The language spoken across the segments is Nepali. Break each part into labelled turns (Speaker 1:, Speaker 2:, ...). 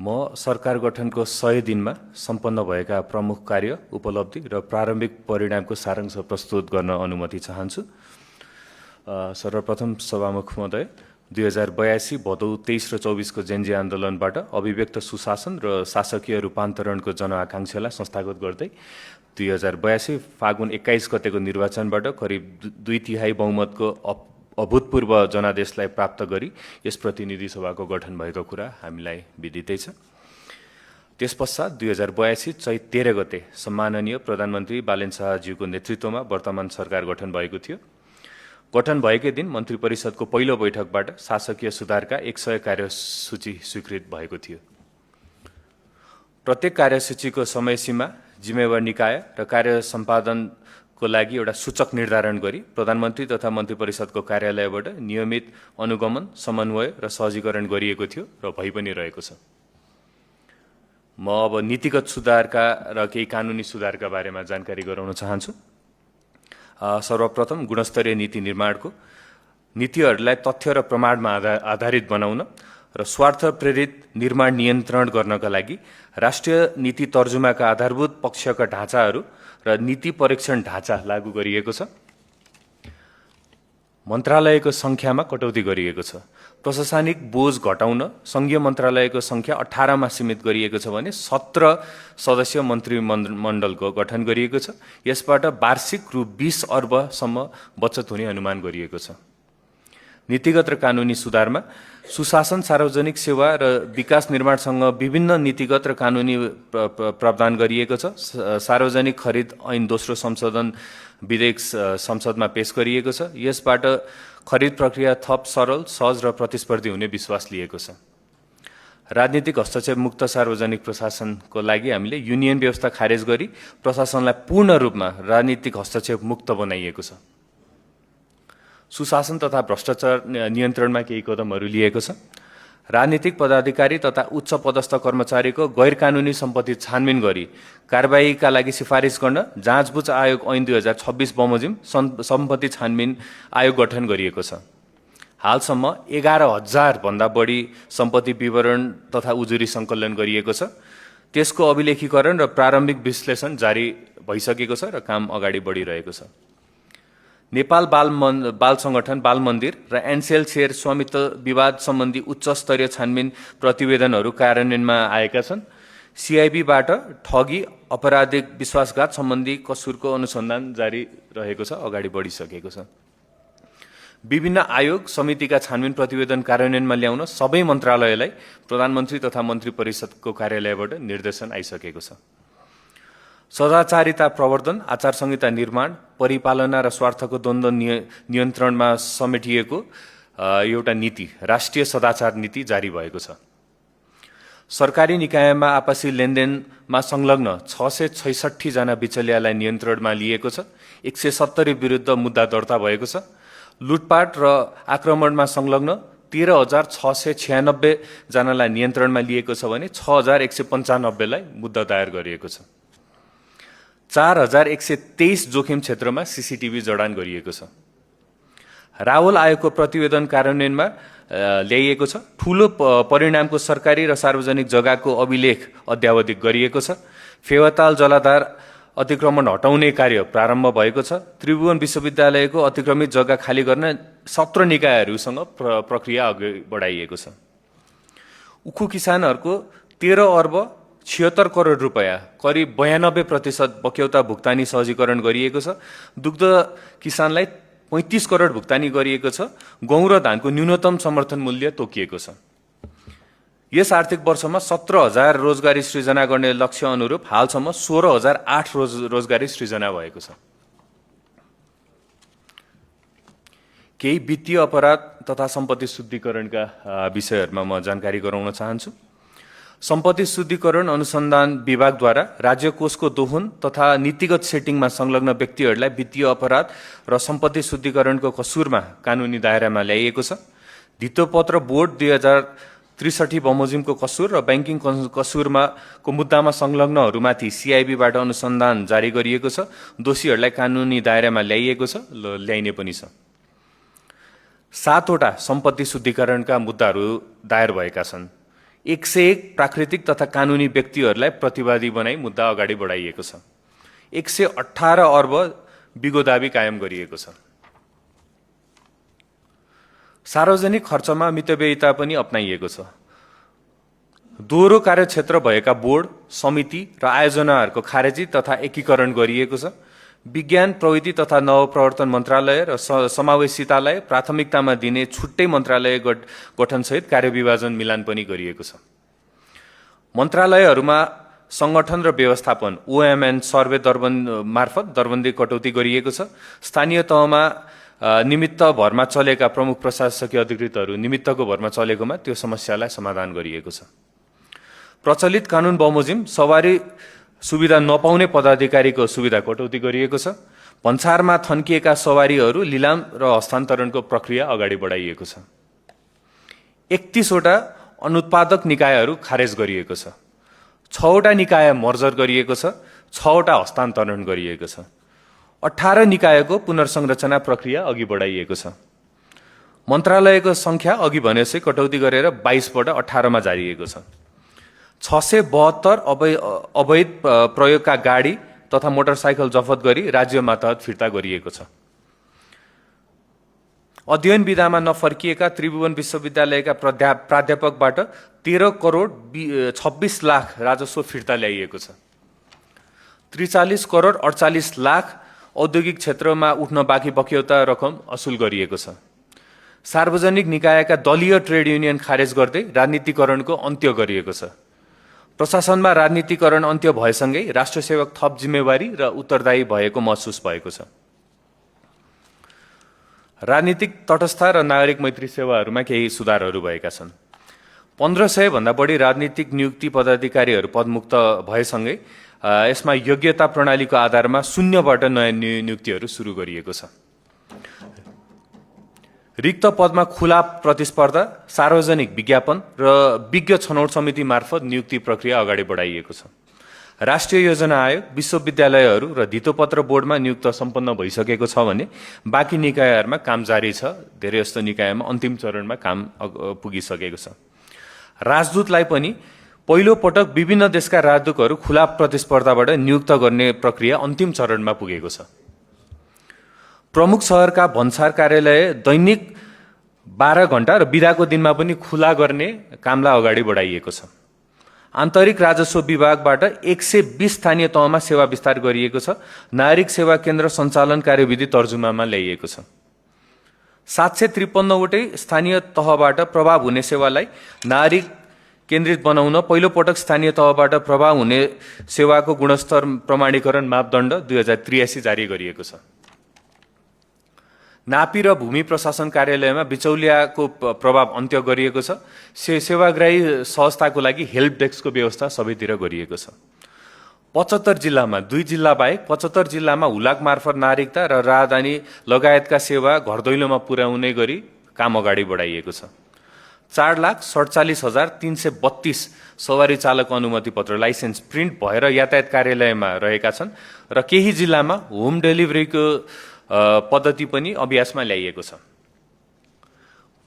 Speaker 1: म सरकार गठनको 100 दिनमा सम्पन्न भएका प्रमुख कार्य, उपलब्धि र प्रारम्भिक परिणामको सारांश प्रस्तुत गर्न अनुमति चाहन्छु। सर्वप्रथम सभामुख महोदय, 2082 भदौ 23 र 24 को जेन्जी आन्दोलनबाट अभिव्यक्त सुशासन र शासकीय रूपान्तरणको जनआकांक्षालाई संस्थागत गर्दै 2082 फागुन 21 गतेको निर्वाचनबाट करिब 2/3 बहुमतको अभूतपूर्व जनादेशलाई प्राप्त गरी यस प्रतिनिधि सभाको गठन भएको कुरा हामीलाई विदितै छ। त्यसपश्चात 2082 चैत 13 गते सम्माननीय प्रधानमन्त्री बालेन शाहज्यूको नेतृत्वमा वर्तमान सरकार गठन भएको थियो। गठन भएकै दिन मन्त्री परिषदको पहिलो बैठकबाट शासकीय सुधारका 100 कार्यसूची स्वीकृत भएको थियो। प्रत्येक कार्यसूचीको समयसीमा, जिम्मेवार निकाय र कार्य सम्पादनको लागि एउटा सूचक निर्धारण गरी प्रधानमन्त्री तथा मन्त्री परिषदको कार्यालयबाट नियमित अनुगमन, समन्वय र सहजीकरण गरिएको थियो र भइ पनि रहेको छ। म अब नीतिगत सुधारका र केही कानुनी सुधारका बारेमा जानकारी गराउन चाहन्छु। सर्वप्रथम गुणस्तरीय नीति निर्माणको नीतिहरूलाई तथ्य र प्रमाणमा आधारित बनाउन र स्वार्थ प्रेरित निर्माण नियन्त्रण गर्नका लागि राष्ट्रिय नीति तर्जुमाका आधारभूत पक्षका ढाँचाहरू र नीति परीक्षण ढाँचा लागू गरिएको छ। मन्त्रालयको सङ्ख्यामा कटौती गरिएको छ। प्रशासनिक बोझ घटाउन सङ्घीय मन्त्रालयको सङ्ख्या 18 मा सीमित गरिएको छ भने 17 सदस्य मन्त्रीमण्डलको गठन गरिएको छ। यसबाट वार्षिक रु 20 अर्बसम्म बचत हुने अनुमान गरिएको छ। नीतिगत र कानुनी सुधारमा सुशासन, सार्वजनिक सेवा र विकास निर्माणसँग विभिन्न नीतिगत र कानुनी प्रावधान गरिएको छ। सार्वजनिक खरिद ऐन दोस्रो संशोधन विधेयक संसदमा पेश गरिएको छ। यसबाट खरिद प्रक्रिया थप सरल, सहज र प्रतिस्पर्धी हुने विश्वास लिएको छ। राजनीतिक हस्तक्षेप मुक्त सार्वजनिक प्रशासनको लागि हामीले युनियन व्यवस्था खारेज गरी प्रशासनलाई पूर्ण रूपमा राजनीतिक हस्तक्षेप मुक्त बनाइएको छ। सुशासन तथा भ्रष्टाचार नियन्त्रणमा केही कदमहरू लिएको छ। राजनीतिक पदाधिकारी तथा उच्च पदस्थ कर्मचारीको गैर कानुनी सम्पत्ति छानबिन गरी कारबाहीका लागि सिफारिस गर्न जाँचबुझ आयोग ऐन 2026 बमोजिम सम्पत्ति छानबिन आयोग गठन गरिएको छ। हालसम्म 11,000 भन्दा बढी सम्पत्ति विवरण तथा उजुरी सङ्कलन गरिएको छ। त्यसको अभिलेखीकरण र प्रारम्भिक विश्लेषण जारी भइसकेको छ र काम अगाडि बढिरहेको छ। नेपाल बाल संगठन, बाल मन्दिर र एनसेल सेयर स्वामित्व विवाद सम्बन्धी उच्च स्तरीय छानबिन प्रतिवेदनहरू कार्यान्वयनमा आएका छन्। सिआइबीबाट ठगी, अपराधिक विश्वासघात सम्बन्धी कसुरको अनुसन्धान जारी रहेको छ, अगाडि बढिसकेको छ। विभिन्न आयोग समितिका छानबिन प्रतिवेदन कार्यान्वयनमा ल्याउन सबै मन्त्रालयलाई प्रधानमन्त्री तथा मन्त्री परिषदको कार्यालयबाट निर्देशन आइसकेको छ। सदाचारिता प्रवर्धन, आचार संहिता निर्माण, परिपालना र स्वार्थको द्वन्द्व नियन्त्रणमा समेटिएको एउटा नीति, राष्ट्रिय सदाचार नीति जारी भएको छ। सरकारी निकायमा आपसी लेनदेनमा संलग्न 666 जना बिचलियालाई नियन्त्रणमा लिएको छ। 170 विरुद्ध मुद्दा दर्ता भएको छ। लुटपाट र आक्रमणमा संलग्न 13,696 जनालाई नियन्त्रणमा लिएको छ भने 6,195 लाई मुद्दा दायर गरिएको छ। 4,123 जोखिम क्षेत्रमा सीसीटीभी जडान गरिएको छ। रावल आयोगको प्रतिवेदन कार्यान्वयनमा ल्याइएको छ। ठूलो परिणामको सरकारी र सार्वजनिक जग्गाको अभिलेख अद्यावधिक गरिएको छ। फेवाताल जलाधार अतिक्रमण हटाउने कार्य प्रारम्भ भएको छ। त्रिभुवन विश्वविद्यालयको अतिक्रमित जग्गा खाली गर्न 17 निकायहरूसँग प्रक्रिया अघि बढाइएको छ। उखु किसानहरूको 13 अर्ब 76 करोड रुपैयाँ, करिब 92% बक्यौता भुक्तानी सहजीकरण गरिएको छ। दुग्ध किसानलाई 35 करोड भुक्तानी गरिएको छ। गहुँ र धानको न्यूनतम समर्थन मूल्य तोकिएको छ। यस आर्थिक वर्षमा 17,000 रोजगारी सृजना गर्ने लक्ष्य अनुरूप हालसम्म 16,008 रोजगारी सृजना भएको छ। केही वित्तीय अपराध तथा सम्पत्ति शुद्धिकरणका विषयहरूमा म जानकारी गराउन चाहन्छु। सम्पत्ति शुद्धिकरण अनुसन्धान विभागद्वारा राज्य कोषको दोहन तथा नीतिगत सेटिङमा संलग्न व्यक्तिहरूलाई वित्तीय अपराध र सम्पत्ति शुद्धिकरणको कसुरमा कानुनी दायरामा ल्याइएको छ। धितोपत्र बोर्ड 2063 बमोजिमको कसुर र ब्याङ्किङ कसुरमा मुद्दामा संलग्नहरूमाथि सिआइबीबाट अनुसन्धान जारी गरिएको छ। दोषीहरूलाई कानुनी दायरामा ल्याइएको छ, ल्याइने पनि छ। 7 वटा सम्पत्ति शुद्धिकरणका मुद्दाहरू दायर भएका छन्। 101 प्राकृतिक तथा कानुनी व्यक्तिहरूलाई प्रतिवादी बनाई मुद्दा अगाडि बढाइएको छ। 118 अर्ब बिगो दाबी कायम गरिएको छ। सार्वजनिक खर्चमा मितव्ययिता पनि अपनाइएको छ। दोहोरो कार्यक्षेत्र भएका बोर्ड, समिति र आयोजनाहरूको खारेजी तथा एकीकरण गरिएको छ। विज्ञान, प्रविधि तथा नवप्रवर्तन मन्त्रालय र समावेशितालाई प्राथमिकतामा दिने छुट्टै मन्त्रालय गठनसहित कार्यविभाजन मिलान पनि गरिएको छ। मन्त्रालयहरूमा संगठन र व्यवस्थापन ओएमएन सर्वे मार्फत दरबन्दी कटौती गरिएको छ। स्थानीय तहमा निमित्त भरमा चलेका प्रमुख प्रशासकीय अधिकृतहरू निमित्तको भरमा चलेकोमा त्यो समस्यालाई समाधान गरिएको छ। प्रचलित कानुन बमोजिम सवारी सुविधा नपाउने पदाधिकारीको सुविधा कटौती गरिएको छ। भन्सारमा थन्किएका सवारीहरू लिलाम र हस्तान्तरणको प्रक्रिया अगाडि बढाइएको छ। 31 वटा अनुत्पादक निकायहरू खारेज गरिएको छ। 6 वटा निकाय मर्जर गरिएको छ। 6 वटा हस्तान्तरण गरिएको छ। 18 निकायको पुनर्संरचना प्रक्रिया अघि बढाइएको छ। मन्त्रालयको संख्या अघि भनेपछि कटौती गरेर 22 बाट 18 मा झारिएको छ। 672 अवैध प्रयोगका गाडी तथा मोटरसाइकल जफत गरी राज्य मातहत फिर्ता गरिएको छ। अध्ययन विधामा नफर्किएका त्रिभुवन विश्वविद्यालयका प्राध्यापकबाट 13 करोड 26 लाख राजस्व फिर्ता ल्याइएको छ। 43 करोड 48 लाख औद्योगिक क्षेत्रमा उठ्न बाँकी बक्यौता रकम असुल गरिएको छ। सार्वजनिक निकायका दलीय ट्रेड युनियन खारेज गर्दै राजनीतिकरणको अन्त्य गरिएको छ। प्रशासनमा राजनीतिकरण अन्त्य भएसँगै राष्ट्र सेवक थप जिम्मेवारी र उत्तरदायी भएको महसुस भएको छ। राजनीतिक तटस्थ र नागरिक मैत्री सेवाहरूमा केही सुधारहरू भएका छन्। 1500 भन्दा बढी राजनीतिक नियुक्ति पदाधिकारीहरू पदमुक्त भएसँगै यसमा योग्यता प्रणालीको आधारमा 0बाट नयाँ नियुक्तिहरू सुरु गरिएको छ। रिक्त पदमा खुला प्रतिस्पर्धा, सार्वजनिक विज्ञापन र विज्ञ छनौट समिति मार्फत नियुक्ति प्रक्रिया अगाडि बढाइएको छ। राष्ट्रिय योजना आयोग, विश्वविद्यालयहरू र धितोपत्र बोर्डमा नियुक्त सम्पन्न भइसकेको छ भने बाँकी निकायहरूमा काम जारी छ। धेरै जस्तो निकायमा अन्तिम चरणमा काम पुगिसकेको छ। राजदूतलाई पनि पहिलो पटक विभिन्न देशका राजदूतहरू खुला प्रतिस्पर्धाबाट नियुक्त गर्ने प्रक्रिया अन्तिम चरणमा पुगेको छ। प्रमुख शहरका भन्सार कार्यालय दैनिक 12 घण्टा र बिदाको दिनमा पनि खुला गर्ने कामलाई अगाडि बढाइएको छ। आन्तरिक राजस्व विभागबाट 120 स्थानीय तहमा सेवा विस्तार गरिएको छ। नागरिक सेवा केन्द्र सञ्चालन कार्यविधि तर्जुमामा ल्याइएको छ। 753 वटै स्थानीय तहबाट प्रभाव हुने सेवालाई नागरिक केन्द्रित बनाउन पहिलो पटक स्थानीय तहबाट प्रभाव हुने सेवाको गुणस्तर प्रमाणीकरण मापदण्ड 2083 जारी गरिएको छ। नापी र भूमि प्रशासन कार्यालयमा बिचौलियाको प्रभाव अन्त्य गरिएको छ। सेवाग्राही सहजताको लागि हेल्प डेस्कको व्यवस्था सबैतिर गरिएको छ। 75 जिल्लामा 2 जिल्ला बाहेक 75 जिल्लामा हुलाक मार्फत नागरिकता र राहदानी लगायतका सेवा घरदैलोमा पुर्याउने गरी काम अगाडि बढाइएको छ। 4,47,332 सवारी चालक अनुमति पत्र लाइसेन्स प्रिन्ट भएर यातायात कार्यालयमा रहेका छन् र केही जिल्लामा होम डेलिभरीको पद्धति पनि अभ्यासमा ल्याइएको छ।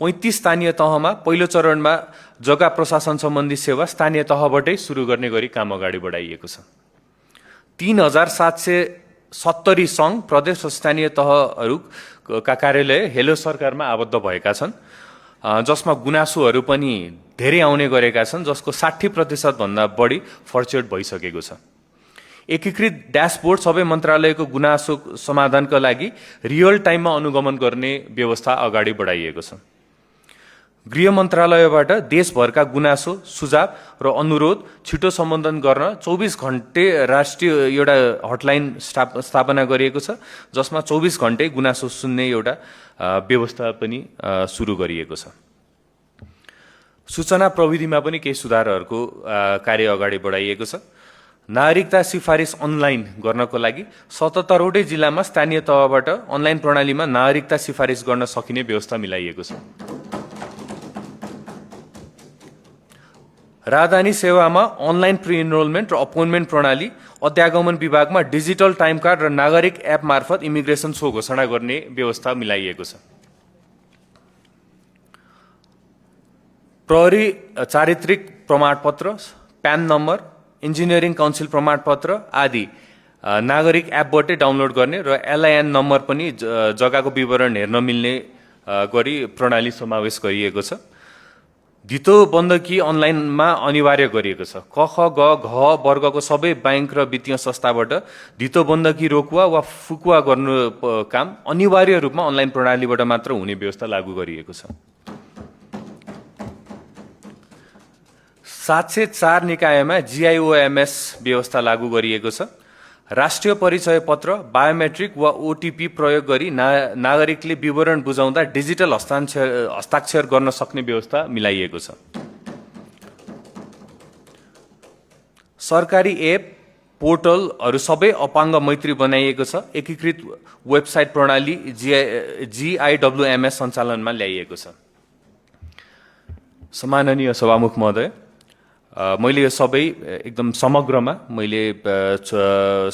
Speaker 1: 35 स्थानीय तहमा पहिलो चरणमा जग्गा प्रशासन सम्बन्धी सेवा स्थानीय तहबाटै सुरु गर्ने गरी काम अगाडि बढाइएको छ। 3770 सङ्घ, प्रदेश र स्थानीय तहहरूका कार्यालय हेलो सरकारमा आबद्ध भएका छन्, जसमा गुनासोहरू पनि धेरै आउने गरेका छन्, जसको 60% भन्दा बढी फर्च्योर्ड भइसकेको छ। एकीकृत ड्यासबोर्ड सबै मन्त्रालयको गुनासो समाधानका लागि रियल टाइममा अनुगमन गर्ने व्यवस्था अगाडि बढाइएको छ। गृह मन्त्रालयबाट देशभरका गुनासो, सुझाव र अनुरोध छिटो सम्बोधन गर्न 24 घण्टे राष्ट्रिय एउटा हटलाइन स्थापना गरिएको छ, जसमा 24 घण्टे गुनासो सुन्ने एउटा व्यवस्था पनि सुरु गरिएको छ। सूचना प्रविधिमा पनि केही सुधारहरूको कार्य अगाडि बढाइएको छ। नागरिकता सिफारिस अनलाइन गर्नको लागि 77 वटै जिल्लामा स्थानीय तहबाट अनलाइन प्रणालीमा नागरिकता सिफारिस गर्न सकिने व्यवस्था मिलाइएको छ। राजधानी सेवामा अनलाइन प्री इनरोलमेन्ट र अपोइन्टमेन्ट प्रणाली, अध्यागमन विभागमा डिजिटल टाइम कार्ड र नागरिक एप मार्फत इमिग्रेसन सो घोषणा गर्ने व्यवस्था मिलाइएको छ। प्रहरी चारित्रिक प्रमाणपत्र, प्यान नम्बर, इन्जिनियरिङ काउन्सिल प्रमाणपत्र आदि नागरिक एपबाटै डाउनलोड गर्ने र एलआइएन नम्बर पनि जग्गाको विवरण हेर्न मिल्ने गरी प्रणाली समावेश गरिएको छ। धितो बन्दकी अनलाइनमा अनिवार्य गरिएको छ। क, ख, ग, घ वर्गको सबै बैंक र वित्तीय संस्थाबाट धितो बन्दकी रोकुवा वा फुकुवा गर्नु काम अनिवार्य रूपमा अनलाइन प्रणालीबाट मात्र हुने व्यवस्था लागू गरिएको छ। 704 निकायमा GIOMS व्यवस्था लागू गरिएको छ। राष्ट्रिय परिचय पत्र, बायोमेट्रिक वा ओटिपी प्रयोग गरी नागरिकले विवरण बुझाउँदा डिजिटल हस्ताक्षर गर्न सक्ने व्यवस्था मिलाइएको छ। सरकारी एप, पोर्टलहरू सबै अपाङ्ग मैत्री बनाइएको छ। एकीकृत वेबसाइट प्रणाली GIWMS सञ्चालनमा ल्याइएको छ। सम्माननीय सभामुख महोदय, मैले यो सबै एकदम समग्रमा मैले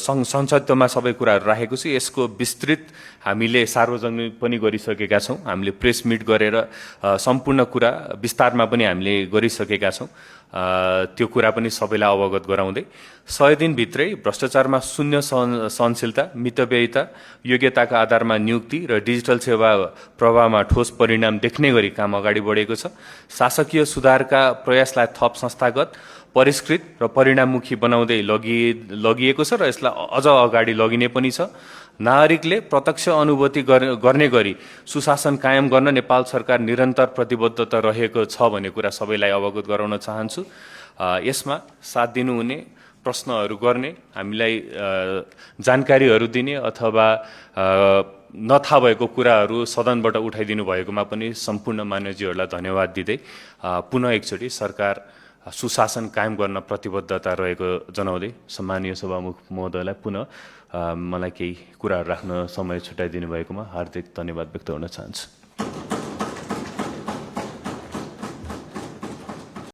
Speaker 1: संक्षिप्तमा सबै कुराहरू राखेको छु। यसको विस्तृत हामीले सार्वजनिक पनि गरिसकेका छौँ। हामीले प्रेस मिट गरेर सम्पूर्ण कुरा विस्तारमा पनि हामीले गरिसकेका छौँ। त्यो कुरा पनि सबैलाई अवगत गराउँदै 100 दिनभित्रै भ्रष्टाचारमा शून्य सहनशीलता, मितव्ययिता, योग्यताका आधारमा नियुक्ति र डिजिटल सेवा प्रवाहमा ठोस परिणाम देख्ने गरी काम अगाडि बढेको छ। शासकीय सुधारका प्रयासलाई थप संस्थागत, परिष्कृत र परिणाममुखी बनाउँदै लगिएको छ र यसलाई अझ अगाडि लगिने पनि छ। नागरिकले प्रत्यक्ष अनुभूति गर्ने गरी सुशासन कायम गर्न नेपाल सरकार निरन्तर प्रतिबद्धता रहेको छ भन्ने कुरा सबैलाई अवगत गराउन चाहन्छु। यसमा साथ दिनुहुने, प्रश्नहरू गर्ने, हामीलाई जानकारीहरू दिने अथवा नथाहा भएको कुराहरू सदनबाट उठाइदिनु भएकोमा पनि सम्पूर्ण मान्यजीहरूलाई धन्यवाद दिँदै पुनः एकचोटि सरकार सुशासन कायम गर्न प्रतिबद्धता रहेको जनाउँदै सम्मानीय सभामुख महोदयलाई पुनः मलाई केही कुराहरू राख्न समय छुट्याइदिनु भएकोमा हार्दिक धन्यवाद व्यक्त गर्न चाहन्छु।